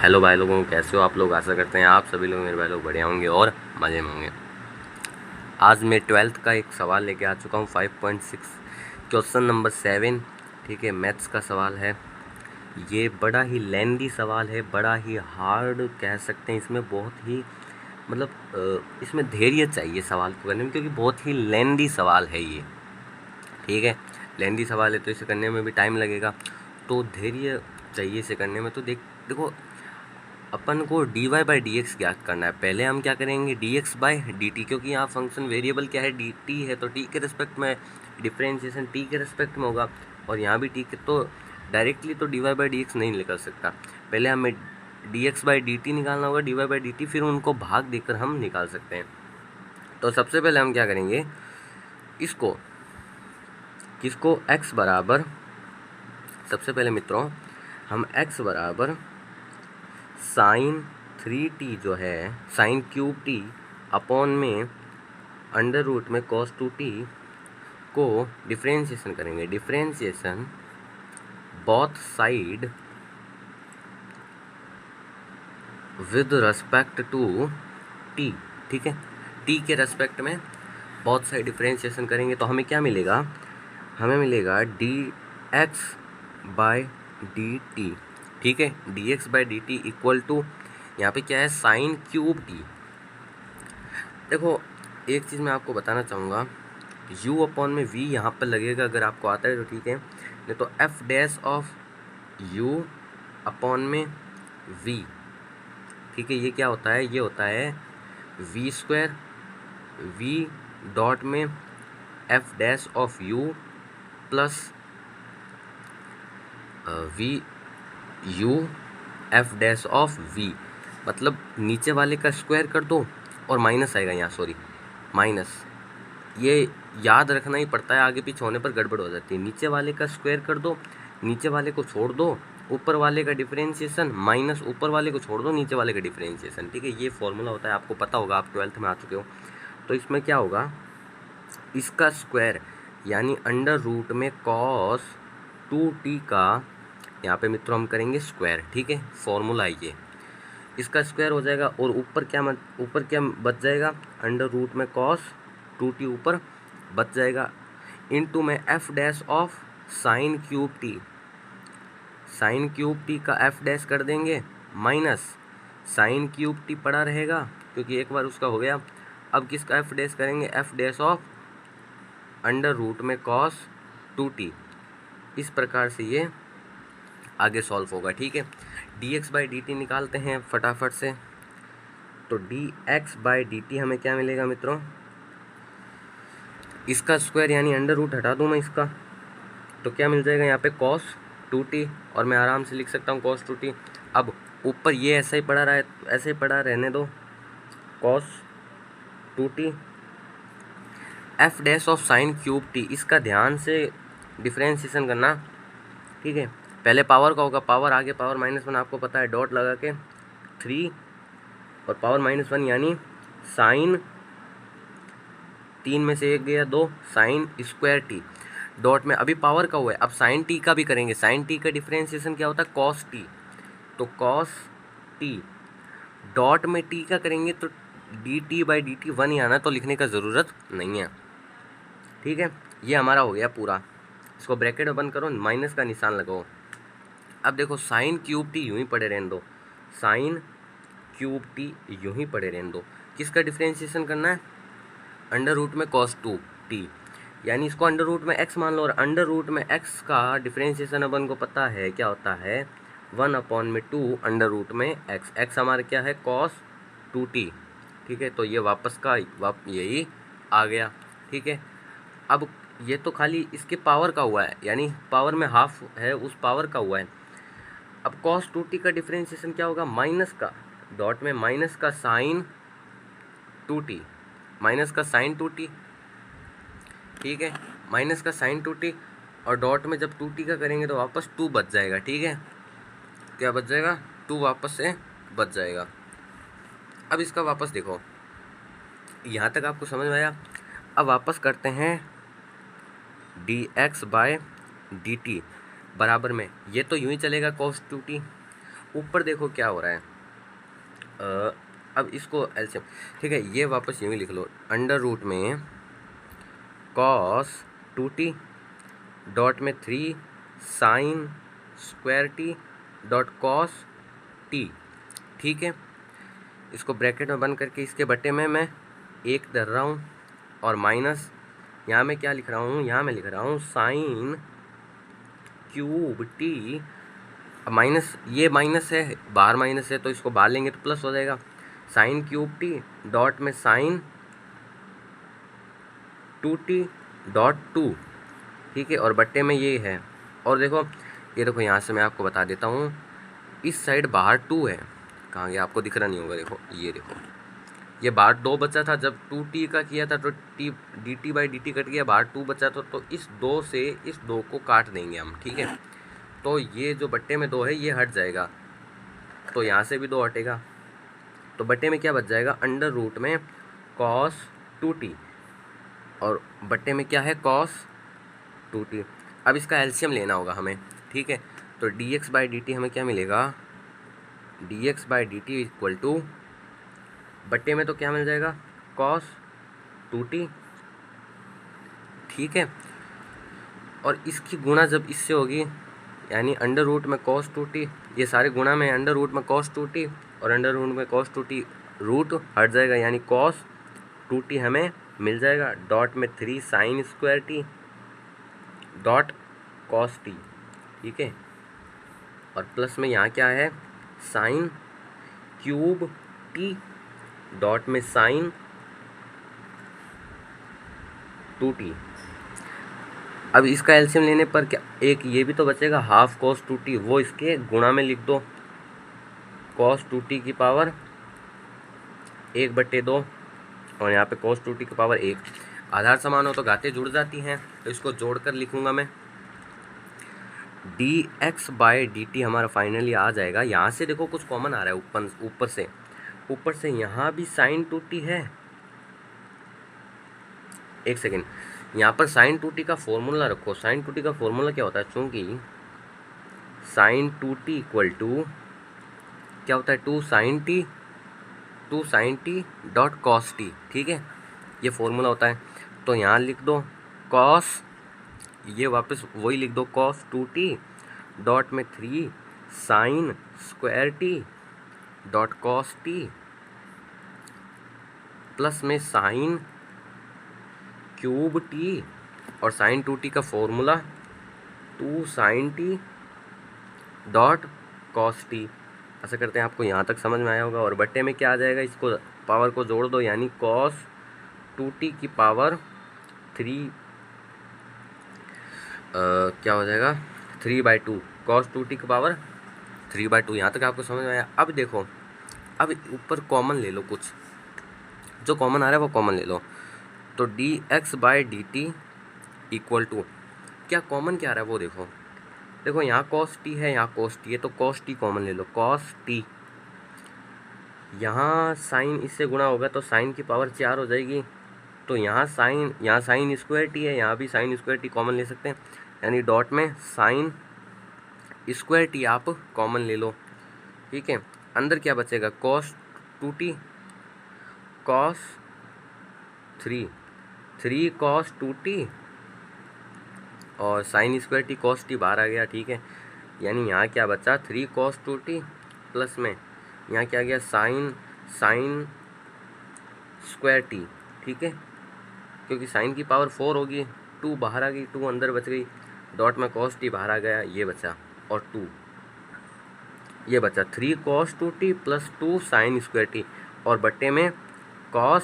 Hello भाई लोगों, कैसे हो आप लोग। आशा करते हैं आप सभी लोग, मेरे भाई लोग, बढ़िया होंगे और मज़े में होंगे। आज मैं 12th का एक सवाल लेके आ चुका हूँ, 5.6 क्वेश्चन नंबर 7। ठीक है, मैथ्स का सवाल है। ये बड़ा ही लेंदी सवाल है, बड़ा ही हार्ड कह सकते हैं। इसमें बहुत ही मतलब इसमें धैर्य चाहिए सवाल को करने में, क्योंकि बहुत ही लेंदी सवाल है ये। ठीक है, लेंदी सवाल है तो इसे करने में भी टाइम लगेगा, तो धैर्य चाहिए इसे करने में। तो देखो, अपन को dy बाई डी एक्स ज्ञात करना है। पहले हम क्या करेंगे, dx बाई डी टी, क्योंकि यहाँ फंक्शन वेरिएबल क्या है, डी टी है, तो टी के रिस्पेक्ट में डिफ्रेंशिएशन टी के रिस्पेक्ट में होगा, और यहाँ भी टी के, तो डायरेक्टली तो dy बाई डी एक्स नहीं निकल सकता। पहले हमें dx बाई डी टी निकालना होगा, dy बाई डी टी, फिर उनको भाग देकर हम निकाल सकते हैं। तो सबसे पहले हम क्या करेंगे, इसको किसको x बराबर, सबसे पहले मित्रों हम x बराबर साइन 3t जो है, साइन क्यूब टी अपॉन में अंडर रूट में कॉस 2t को डिफ्रेंशिएशन करेंगे। Differentiation both side with respect to t। ठीक है, t के रेस्पेक्ट में बोथ साइड डिफ्रेंशिएशन करेंगे तो हमें क्या मिलेगा, हमें मिलेगा d x by d t. ठीक है, d x by d t equal to, यहाँ पे क्या है, साइन क्यूब टी। देखो, एक चीज़ मैं आपको बताना चाहूँगा, u अपॉन में v यहाँ पर लगेगा, अगर आपको आता है तो ठीक है, नहीं तो f dash of u upon में v। ठीक है, ये क्या होता है, ये होता है v स्क्वायर v डॉट में f dash of u plus v u f dash of v। मतलब नीचे वाले का स्क्वायर कर दो और माइनस आएगा यहाँ, सॉरी माइनस, ये याद रखना ही पड़ता है, आगे पीछे होने पर गड़बड़ हो जाती है। नीचे वाले का स्क्वायर कर दो, नीचे वाले को छोड़ दो, ऊपर वाले का डिफरेंशिएशन, माइनस ऊपर वाले को छोड़ दो, नीचे वाले का डिफरेंशिएशन। ठीक है, ये फॉर्मूला होता है, आपको पता होगा, आप 12th में आ चुके हो। तो इसमें क्या होगा, इसका स्क्वायर यानी अंडर रूट में कॉस 2t का, यहाँ पे मित्रों हम करेंगे स्क्वायर। ठीक है, फॉर्मूला ये, इसका स्क्वायर हो जाएगा, और ऊपर क्या बच जाएगा, अंडर रूट में कॉस 2t ऊपर बच जाएगा, इनटू में f dash of sine cube T. Sign cube t का f डैश कर देंगे, माइनस साइन क्यूब टी पड़ा रहेगा, क्योंकि एक बार उसका हो गया। अब किसका f डैश करेंगे, f dash of under root में कॉस 2t। इस प्रकार से ये आगे सॉल्व होगा। ठीक है, dx बाई डी टी निकालते हैं फटाफट से। तो dx बाई डी टी हमें क्या मिलेगा मित्रों, इसका स्क्वायर यानी अंडर रूट हटा दूँ मैं इसका, तो क्या मिल जाएगा यहाँ पे cos 2t, और मैं आराम से लिख सकता हूँ cos 2t। अब ऊपर ये ऐसा ही पड़ा रहा है, ऐसे ही पड़ा रहने दो, cos 2t f dash of sine cube T. इसका ध्यान से डिफ्रेंशिएशन करना। ठीक है, पहले पावर का होगा, पावर आगे पावर -1 आपको पता है, डॉट लगा के 3 और पावर -1 यानी साइन, 3 में से 1 गया 2, साइन स्क्वायर टी, डॉट में अभी पावर का हुआ है, अब साइन टी का भी करेंगे। साइन टी का डिफ्रेंशिएशन क्या होता है, कॉस टी, तो कॉस टी डॉट में टी का करेंगे तो D T by d T 1 ही आना, तो लिखने का ज़रूरत नहीं है। ठीक है, ये हमारा हो गया पूरा। इसको ब्रैकेट में बंद करो, माइनस का निशान लगाओ। अब देखो, साइन क्यूब टी यूँ ही पड़े रहने दो, साइन क्यूब टी यूँ ही पड़े रहने दो। किसका डिफ्रेंशिएशन करना है, अंडर रूट में कॉस 2t, यानी इसको अंडर रूट में x मान लो, और अंडर रूट में x का डिफ्रेंशिएशन अपन को पता है क्या होता है, 1 अपॉन में 2 अंडर रूट में x। x हमारा क्या है, cos 2t। ठीक है, तो ये वापस का यही आ गया। ठीक है, अब ये तो खाली इसके पावर का हुआ है, यानी पावर में हाफ है, उस पावर का हुआ है। अब cos 2t का डिफ्रेंशिएशन क्या होगा, माइनस का, डॉट में माइनस का साइन 2t, माइनस का साइन 2t। ठीक है, माइनस का साइन 2t, और डॉट में जब 2t का करेंगे तो वापस 2 बच जाएगा। ठीक है, क्या बच जाएगा, 2 वापस से बच जाएगा। अब इसका वापस देखो, यहाँ तक आपको समझ में आया। अब वापस करते हैं dx बाय dt बराबर में, ये तो यूँ ही चलेगा cos 2t, ऊपर देखो क्या हो रहा है। अब इसको एलसीएम, ठीक है, ये वापस यूँ ही लिख लो, अंडर रूट में कॉस 2t डॉट में 3 sine square t dot cos t, ठीक है। इसको ब्रैकेट में बंद करके इसके बटे में मैं 1 धर रहा हूँ और माइनस, यहाँ मैं क्या लिख रहा हूँ, यहाँ मैं लिख रहा हूँ साइन क्यूब टी, माइनस, ये माइनस है, बाहर माइनस है तो इसको बाहर लेंगे तो प्लस हो जाएगा, साइन क्यूब टी डॉट में साइन 2t डॉट 2, ठीक है, और बट्टे में ये है। और देखो ये देखो, यहाँ से मैं आपको बता देता हूँ, इस साइड बाहर 2 है, कहाँ गया आपको दिख रहा नहीं होगा, देखो ये देखो, ये बाहर 2 बचा था जब 2t का किया था तो t dt by dt cut गया, बाहर 2 बचा था, तो इस 2 से इस 2 को काट देंगे हम, ठीक है। तो ये जो बट्टे में 2 है ये हट जाएगा, तो यहाँ से भी 2 हटेगा, तो बट्टे में क्या बच जाएगा, अंडर रूट में कॉस 2t और बट्टे में क्या है कॉस 2t। अब इसका एलसीएम लेना होगा हमें, ठीक है, तो dx बाई dt हमें क्या मिलेगा, dx by dt equal to, बट्टे में तो क्या मिल जाएगा कॉस 2t, ठीक है, और इसकी गुणा जब इससे होगी, यानी अंडर रूट में कॉस 2t, ये सारे गुणा में अंडर रूट में कॉस 2t और अंडर रूट में कॉस 2t, रूट हट जाएगा यानी कॉस 2t हमें मिल जाएगा, डॉट में 3 sine square t dot cos t, ठीक है, और प्लस में यहाँ क्या है साइन क्यूब टी डॉट में साइन 2t। अब इसका एलसीएम लेने पर क्या, एक ये भी तो बचेगा हाफ कॉस 2t, वो इसके गुणा में लिख दो, कॉस 2t की पावर 1/2 और यहाँ पे कॉस 2t की पावर 1। आधार समान हो तो घातें जुड़ जाती हैं, तो इसको जोड़कर लिखूंगा मैं, dx बाई dt हमारा फाइनली आ जाएगा। यहाँ से देखो कुछ कॉमन आ रहा है, ऊपर से यहाँ भी साइन 2t है, एक सेकेंड, यहाँ पर साइन 2t का फॉर्मूला रखो, साइन 2t का फॉर्मूला क्या होता है, चूँकि साइन 2t इक्वल टू क्या होता है 2 sine t dot cos t, ठीक है, ये फॉर्मूला होता है। तो यहाँ लिख दो कॉस, ये वापस वही लिख दो कॉस 2t डॉट में 3 sine square t dot cos t plus में साइन क्यूब टी और साइन 2t का formula 2 sine t dot cos t. ऐसा करते हैं, आपको यहाँ तक समझ में आया होगा। और बट्टे में क्या आ जाएगा, इसको पावर को जोड़ दो, यानी कॉस 2t की पावर 3 क्या हो जाएगा 3/2, कॉस 2t की पावर 3/2। यहाँ तक आपको समझ में आया। अब देखो, अब ऊपर कॉमन ले लो, कुछ जो कॉमन आ रहा है वो कॉमन ले लो। तो dx by dt equal to, क्या कॉमन क्या आ रहा है वो देखो, देखो यहाँ cos t है, यहाँ cos t है, तो cos t कॉमन ले लो, cos t, यहाँ साइन इससे गुणा होगा तो साइन की पावर 4 हो जाएगी, तो यहाँ साइन स्क्वायर टी है, यहाँ भी साइन स्क्वायर टी कॉमन ले सकते हैं, यानी डॉट में साइन स्क्वायर टी आप कॉमन ले लो, ठीक है। अंदर क्या बचेगा cos 2t cos 3 cos 2t और sign square T cos t बाहर आ गया, ठीक है, यानी यहाँ क्या बचा 3 cos 2t प्लस में यहाँ क्या गया साइन स्क्वायर टी, ठीक है, क्योंकि साइन की पावर 4 होगी, 2 बाहर आ गई, 2 अंदर बच गई, डॉट में cos t बाहर आ गया, ये बचा, और 2 ये बचा 3 cos 2t plus 2 sine square T और बट्टे में cos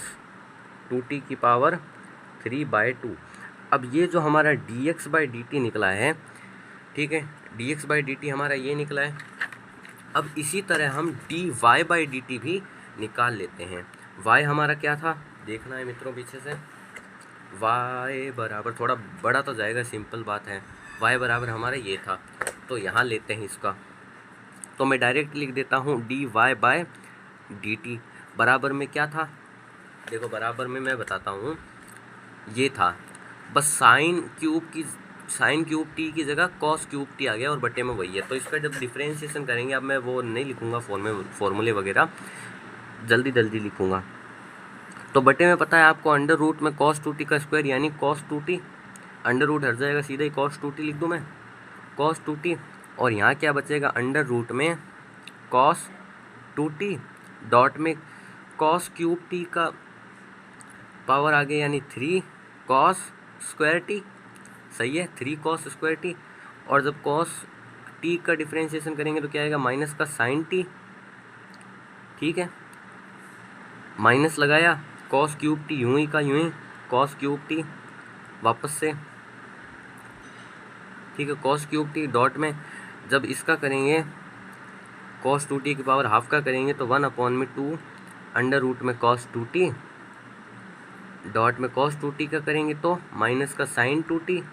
2t की पावर 3/2। अब ये जो हमारा dx बाई dt निकला है, ठीक है, dx बाई dt हमारा ये निकला है। अब इसी तरह हम dy बाई dt भी निकाल लेते हैं। y हमारा क्या था, देखना है मित्रों पीछे से, y बराबर, थोड़ा बड़ा तो जाएगा, सिंपल बात है, y बराबर हमारा ये था, तो यहाँ लेते हैं इसका, तो मैं डायरेक्ट लिख देता हूँ dy बाय dt बराबर में क्या था, देखो बराबर में मैं बताता हूँ, ये था, बस साइन क्यूब की साइन क्यूब टी की जगह कॉस क्यूब टी आ गया और बटे में वही है। तो इसका जब डिफ्रेंशिएशन करेंगे, अब मैं वो नहीं लिखूंगा फॉर्मूले वगैरह, जल्दी जल्दी लिखूंगा। तो बटे में पता है आपको अंडर रूट में कॉस 2t का स्क्वायर यानी कॉस 2t, अंडर रूट हट जाएगा, सीधा ही कॉस 2t लिख दूँ मैं, कॉस 2t। और यहाँ क्या बचेगा, अंडर रूट में कॉस 2t डॉट में कॉस क्यूब टी का पावर आ गया यानी 3 कॉस स्क्वायर टी। सही है, 3 कॉस स्क्वायर टी। और जब कॉस टी का डिफ्रेंशिएशन करेंगे तो क्या आएगा, माइनस का साइन टी। ठीक है, माइनस लगाया, कॉस क्यूब टी यूं ही का यूं ही, कॉस क्यूब टी वापस से। ठीक है, कॉस क्यूब टी डॉट में जब इसका करेंगे कॉस 2t की पावर हाफ का करेंगे तो 1/2 अंडर रूट में कॉस 2t डॉट में कॉस 2t का करेंगे तो माइनस का साइन 2t।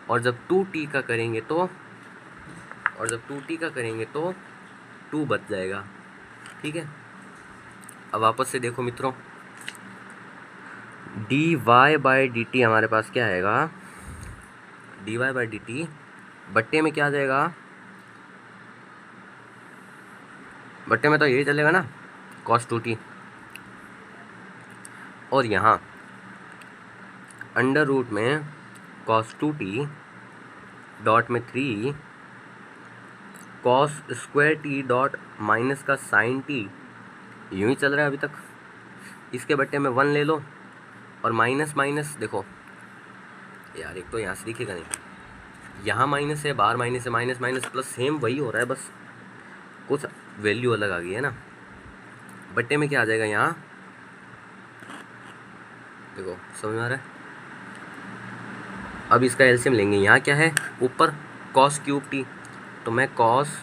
और जब 2t का करेंगे तो 2 बच जाएगा। ठीक है, अब वापस से देखो मित्रों, dy/dt हमारे पास क्या आएगा, dy/dt बट्टे में क्या आ जाएगा, बट्टे में तो यही चलेगा ना, cos 2t। और यहाँ अंडर रूट में cos 2t डॉट में 3 cos square t dot minus का साइन टी, यूं ही चल रहा है अभी तक। इसके बट्टे में 1 ले लो और माइनस माइनस देखो यार, एक तो यहाँ से दिखेगा नहीं, यहाँ माइनस है, बाहर माइनस है, माइनस माइनस प्लस सेम वही हो रहा है, बस कुछ वैल्यू अलग आ गई है ना। बट्टे में क्या आ जाएगा, यहाँ देखो समझ में आ रहा है। अब इसका एलसीएम लेंगे, यहाँ क्या है ऊपर कॉस क्यूब टी, तो मैं कॉस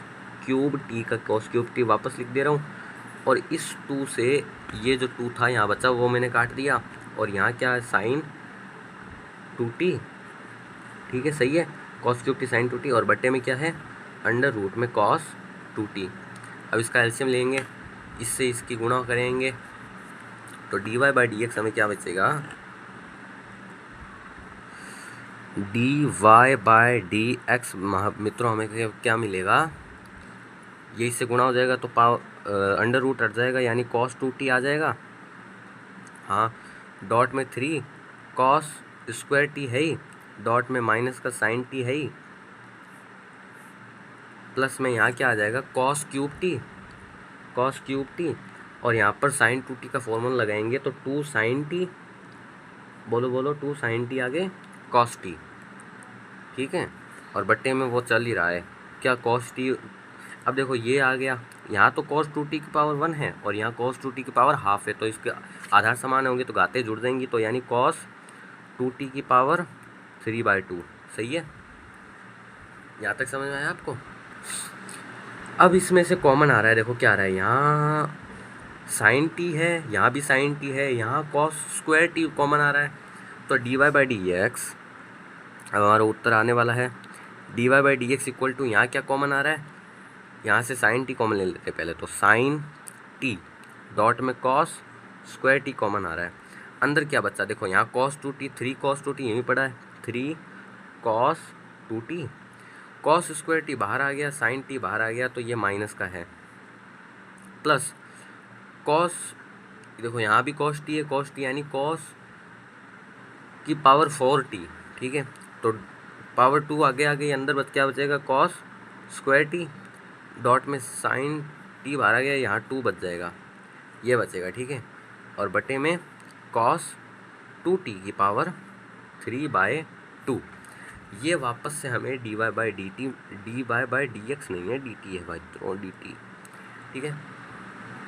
क्यूब टी का कॉस क्यूब टी वापस लिख दे रहा हूँ। और इस 2 से ये जो 2 था यहाँ बचा वो मैंने काट दिया। और यहाँ क्या है, साइन 2t। ठीक है, सही है, cos cube T sign 2t। और बट्टे में क्या है, अंडर रूट में कॉस 2t। अब इसका एलसीएम लेंगे, इससे इसकी गुणा करेंगे तो dy/dx हमें क्या बचेगा, dy/dx मित्रों हमें क्या मिलेगा, ये इससे गुणा हो जाएगा तो अंडर रूट हट जाएगा यानी cos 2t आ जाएगा। हाँ, डॉट में 3 cos स्क्वायर टी है ही, डॉट में माइनस का साइन टी है ही, प्लस में यहाँ क्या आ जाएगा cos क्यूब टी। और यहाँ पर साइन 2t का फॉर्मूला लगाएंगे तो 2 साइन टी, बोलो 2 साइन टी आगे cos t। ठीक है, और बट्टे में वो चल ही रहा है क्या, cos t। अब देखो ये आ गया, यहाँ तो cos 2t की पावर 1 है और यहाँ cos 2t की पावर हाफ है, तो इसके आधार समान होंगे तो घाते जुड़ जाएंगी, तो यानी cos 2t की पावर 3/2। सही है, यहाँ तक समझ में आया आपको। अब इसमें से कॉमन आ रहा है, देखो क्या आ रहा है, यहाँ साइन टी है, यहाँ भी साइन टी है, यहाँ cos स्क्वायर टी कॉमन आ रहा है, तो dy/dx अब हमारा उत्तर आने वाला है। dy/dx इक्वल टू यहाँ क्या कॉमन आ रहा है, यहाँ से साइन टी कॉमन ले लेते हैं पहले, तो साइन टी डॉट में कॉस स्क्वायर टी कॉमन आ रहा है। अंदर क्या बचा, देखो यहाँ cos 2t, 3 cos 2t यहीं पड़ा है, 3 cos 2t, cos square T बाहर आ गया, साइन टी बाहर आ गया, तो ये माइनस का है, प्लस cos, देखो यहाँ भी cos t है, cos t यानी cos की पावर 4t। ठीक है, तो पावर 2 आगे आ गई, अंदर क्या बचेगा cos स्क्वायर टी डॉट में साइन टी बाहर आ गया, यहाँ 2 बच जाएगा, ये बचेगा। ठीक है, और बटे में cos 2t की पावर 3/2। ये वापस से हमें dy/dt, dy/dx नहीं है, dt है भाई, तो dt। ठीक है,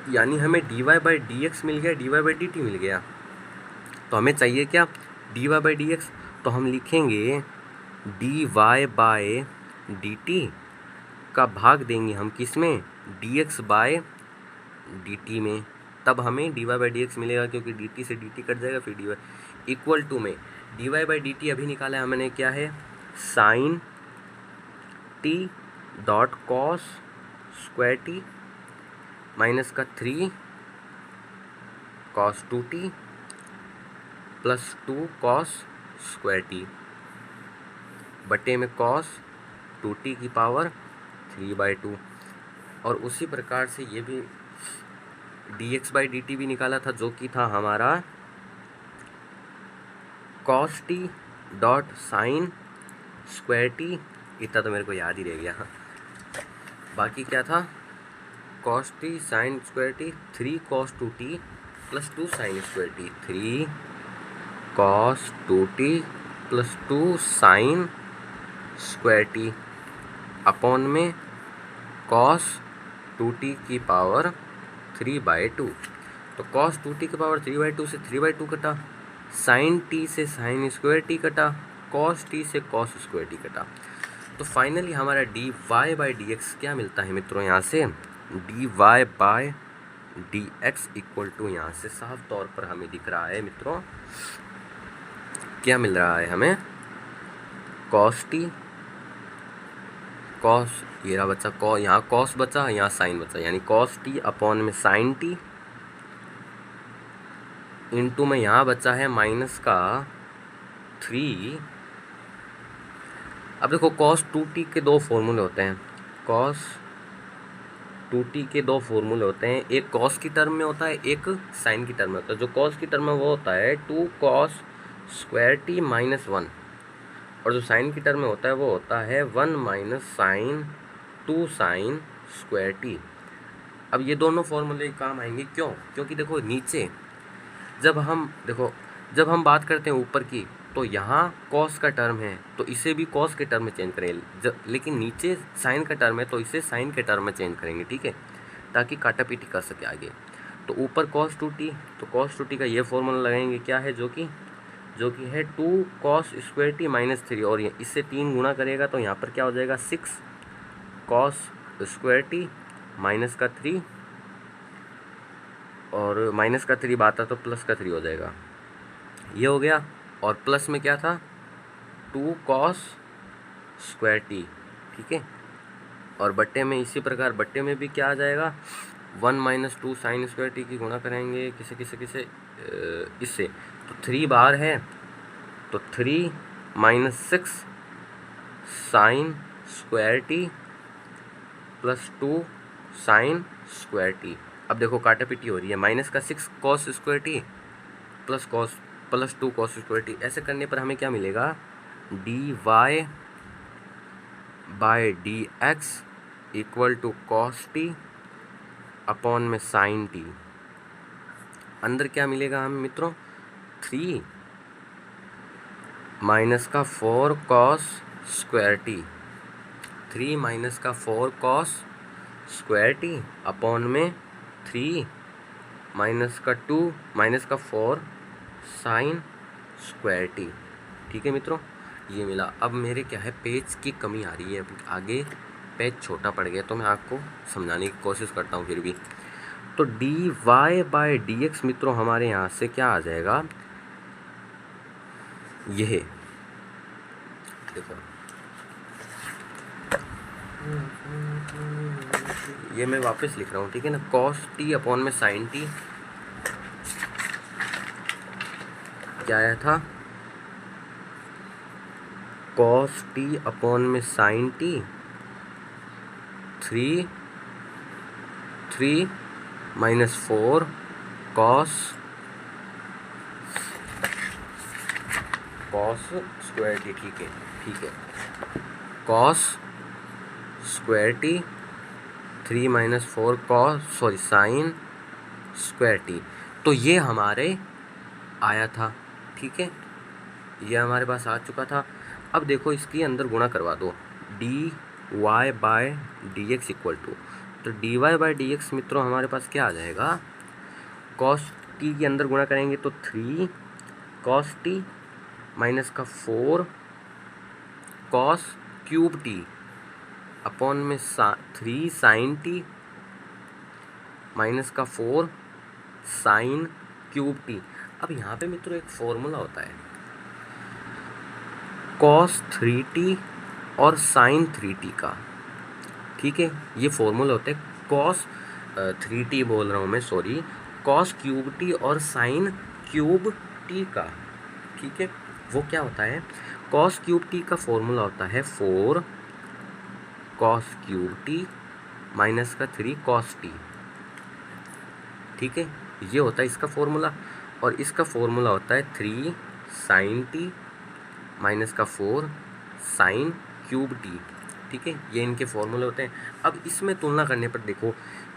यानी हमें dy/dx मिल गया, dy/dt मिल गया। तो हमें चाहिए क्या, dy/dx, तो हम लिखेंगे dy/dt का भाग देंगे हम किस में, dx/dt में, तब हमें dy/dx मिलेगा, क्योंकि dt से dt कट जाएगा, फिर dy इक्वल टू में dy/dt अभी निकाला है हमने, क्या है, sine t dot cos square t minus का 3 cos 2t plus 2 cos square t. बटे में कॉस 2t की पावर 3/2। और उसी प्रकार से ये भी dx/dt भी निकाला था, जो कि था हमारा cos t dot sign square T. इतना तो मेरे को याद ही रह गया। बाकी क्या था, cos t sign square t 3 cos 2t plus 2 sine square t, 3 cos 2t plus 2 sine square T upon में cos 2t की पावर 3/2। तो cos 2t की पावर 3/2 से 3/2 कटा, साइन t से साइन स्क्वायर टी कटा, cos t से cos square T कटा। तो फाइनली हमारा dy/dx क्या मिलता है मित्रों, यहाँ से dy/dx इक्वल टू, यहाँ से साफ तौर पर हमें दिख रहा है मित्रों, क्या मिल रहा है हमें, cos t cos, ये रहा बच्चा cos, यहाँ cos बचा, यहाँ साइन बचा, यानी cos t अपॉन में साइन t इंटू में यहाँ बचा है माइनस का 3। अब देखो cos 2t के दो फॉर्मूले होते हैं, cos 2t के दो फॉर्मूले होते हैं, एक cos की टर्म में होता है, एक साइन की टर्म में होता है। जो cos की टर्म में वो होता है 2 cos स्क्वायर टी माइनस 1, और जो साइन की टर्म में होता है वो होता है 1 minus sine 2 sine square t. अब ये दोनों फॉर्मूले काम आएंगे, क्यों, क्योंकि देखो नीचे जब हम बात करते हैं ऊपर की, तो यहाँ cos का टर्म है तो इसे भी cos के टर्म में चेंज करेंगे, लेकिन नीचे साइन का टर्म है तो इसे साइन के टर्म में चेंज करेंगे, ठीक है, ताकि काटा पीटी कर सके आगे। तो ऊपर cos 2t, तो cos 2t का ये फॉर्मूला लगाएंगे, क्या है, जो कि है 2 cos स्क्वायर टी माइनस 3, और इससे 3 गुना करेगा तो यहाँ पर क्या हो जाएगा 6 cos स्क्वायर टी माइनस का 3, और माइनस का 3 बात था तो प्लस का 3 हो जाएगा, ये हो गया। और प्लस में क्या था 2 cos स्क्वायर टी, ठीक है। और बट्टे में इसी प्रकार, बट्टे में भी क्या आ जाएगा 1 माइनस 2 साइन स्क्वायर टी की गुणा करेंगे किसे इससे, तो 3 बार है तो 3 minus 6 sign square t plus 2 sine square t. अब देखो काटा पीटी हो रही है, माइनस का 6 cos square t plus 2 cos square t. ऐसे करने पर हमें क्या मिलेगा, dy/dx equal to cos t upon में साइन टी। अंदर क्या मिलेगा हमें मित्रों, 3 माइनस का 4 cos स्क्वायर टी, 3 माइनस का 4 cos स्क्वायर टी अपॉन में 3 माइनस का 2 माइनस का 4 साइन स्क्वायर टी, ठीक है मित्रों, ये मिला। अब मेरे क्या है, पेज की कमी आ रही है, आगे पेज छोटा पड़ गया, तो मैं आपको समझाने की कोशिश करता हूँ फिर भी। तो dy/dx मित्रों हमारे यहाँ से क्या आ जाएगा, यह देखो, ये मैं वापस लिख रहा हूँ, ठीक है ना, cos t अपॉन में साइन टी, क्या आया था, cos t अपॉन में sine t 3 minus 4 cos square t, ठीक है, cos square t 3 minus 4 sine square t. तो ये हमारे आया था, ठीक है, ये हमारे पास आ चुका था। अब देखो इसके अंदर गुणा करवा दो, dy/dx इक्वल टू, तो dy/dx मित्रों हमारे पास क्या आ जाएगा, cos t के अंदर गुणा करेंगे तो 3 cos t माइनस का 4 cos क्यूब t अपॉन में 3 साइन टी माइनस का 4 साइन क्यूब टी। अब यहाँ पे मित्रों एक फॉर्मूला होता है cos 3t और sin 3t का, ठीक है, ये फॉर्मूला होता है cos 3t बोल रहा हूँ मैं, सॉरी, cos क्यूब t और sin क्यूब t का, ठीक है। वो क्या होता है, कॉस क्यूब टी का फॉर्मूला होता है 4 कॉस क्यूब टी माइनस का 3 कॉस टी, ठीक है, ये होता है इसका फॉर्मूला। और इसका फॉर्मूला होता है 3 साइन टी माइनस का 4 साइन क्यूब टी, ठीक है, ये इनके फॉर्मूले होते हैं। अब इसमें तुलना करने पर देखो,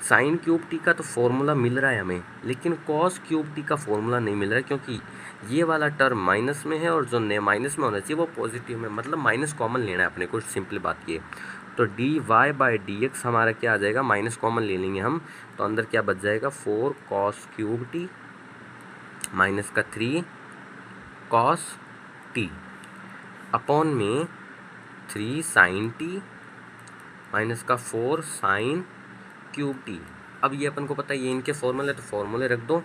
साइन क्यूब टी का तो फॉर्मूला मिल रहा है हमें, लेकिन कॉस क्यूब टी का फॉर्मूला नहीं मिल रहा है, क्योंकि ये वाला टर्म माइनस में है और जो माइनस में होना चाहिए वो पॉजिटिव में, मतलब माइनस कॉमन लेना है अपने को, सिंपल बात ये। तो d y by d x हमारा क्या आ जाएगा, माइनस कॉमन ले लेंगे हम, तो अंदर क्या बच जाएगा 4 कॉस क्यूब टी माइनस का 3 कॉस टी अपॉन में 3 साइन टी माइनस का 4 साइन क्यूब टी। अब ये अपन को पता है ये इनके फॉर्मूले, तो फॉर्मूले रख दो।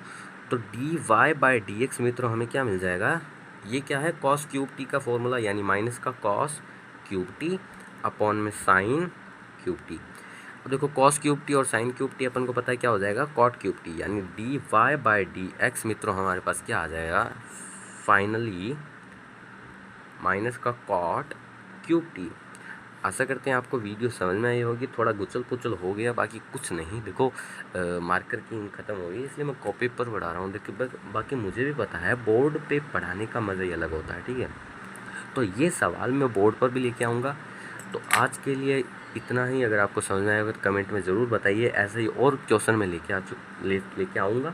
तो d y by d x मित्रों हमें क्या मिल जाएगा, ये क्या है, कॉस क्यूब टी का फॉर्मूला, यानी माइनस का कॉस क्यूब टी अपॉन में साइन क्यूब टी। अब देखो कॉस क्यूब टी और साइन क्यूब टी अपन को पता है क्या हो जाएगा, कॉट क्यूब टी, यानी d y by d x मित्रों हमारे पास क्या आ जाएगा फाइनली माइनस का कॉट क्यूब टी। आशा करते हैं आपको वीडियो समझ में आई होगी, थोड़ा गुचल पुचल हो गया, बाकी कुछ नहीं। देखो मार्कर की इंक ख़त्म हो गई, इसलिए मैं कॉपी पर पढ़ा रहा हूँ। देखिए बाकी मुझे भी पता है बोर्ड पे पढ़ाने का मज़ा ही अलग होता है, ठीक है। तो ये सवाल मैं बोर्ड पर भी लेके आऊँगा। तो आज के लिए इतना ही। अगर आपको समझ में आएगा तो कमेंट में ज़रूर बताइए, ऐसे ही और क्वेश्चन मैं लेके आऊँगा।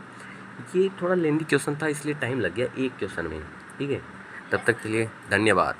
ये थोड़ा लेंदी क्वेश्चन था, इसलिए टाइम लग गया एक क्वेश्चन में, ठीक है। तब तक के लिए धन्यवाद।